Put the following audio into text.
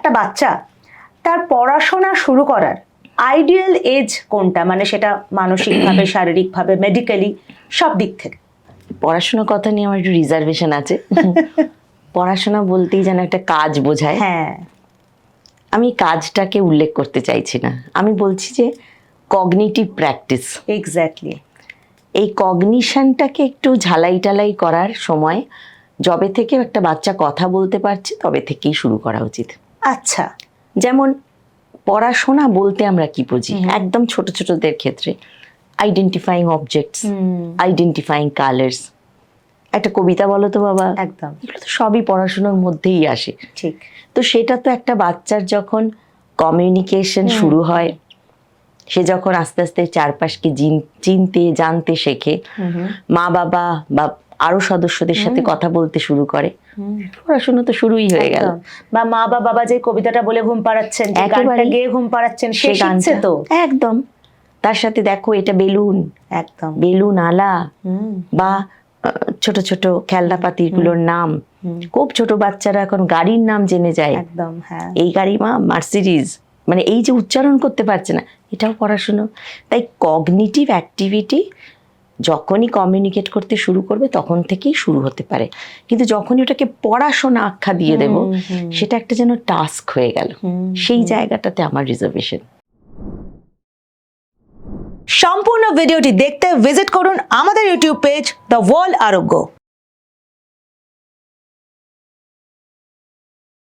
একটা বাচ্চা তার পড়াশোনা শুরু করার আইডিয়াল এজ কোনটা, মানে সেটা মানসিকভাবে, শারীরিকভাবে, মেডিকেলি, সব দিক থেকে? পড়াশোনার কথা নিয়ে আমার একটু রিজার্ভেশন আছে। পড়াশোনা বলতেই যেন একটা কাজ বোঝায়। হ্যাঁ, আমি কাজটাকে উল্লেখ করতে চাইছি না, আমি বলছি যে কগনিটিভ প্র্যাকটিস। এক্স্যাক্টলি। এই কগনিশনটাকে একটু ঝালাই টালাই করার সময়, যবে থেকে একটা বাচ্চা কথা বলতে পারছে তবে থেকেই শুরু করা উচিত। আচ্ছা। যেমন পড়াশোনা বলতে আমরা কি বুঝি, একদম ছোট ছোটদের ক্ষেত্রে আইডেন্টিফাইং অবজেক্টস, আইডেন্টিফাইং কালার্স। একটা কবিতা বলো তো বাবা, একদম এগুলো তো সবই পড়াশোনার মধ্যেই আসে। ঠিক। তো সেটা তো একটা বাচ্চার যখন কমিউনিকেশন শুরু হয়, সে যখন আস্তে আস্তে চারপাশকে চিনতে জানতে শেখে, মা বাবা বা আরো সদস্যদের সাথে কথা বলতে শুরু করে, পড়াশোনা তো শুরুই হয়ে গেল। বা মা বা বাবা যে কবিতাটা বলে ঘুম পাড়াচ্ছেন, যে গানটা গেয়ে ঘুম পাড়াচ্ছেন, সে শিখছে তো একদম। তার সাথে দেখো এটা বেলুন, একদম বেলুন আলা, বা ছোট ছোট খেলনাপাতিগুলোর নাম। খুব ছোট বাচ্চারা এখন গাড়ির নাম জেনে যায়। একদম, হ্যাঁ। এই গাড়ি মা মার্সিডিজ, মানে এই যে উচ্চারণ করতে পারছে না, এটাও পড়াশুনো। তাই কগনিটিভ অ্যাক্টিভিটি যখনই কমিউনিকেট করতে শুরু করবে তখন থেকেই শুরু হতে পারে, কিন্তু যখনই ওটাকে পড়াশোনা আখ্যা দিয়ে দেব, সেটা একটা যেন টাস্ক হয়ে গেল। সেই জায়গাটাতে আমার রিজার্ভেশন। সম্পূর্ণ ভিডিওটি দেখতে ভিজিট করুন আমাদের ইউটিউব পেজ দ্য ওয়ার্ল্ড আরোগ্য।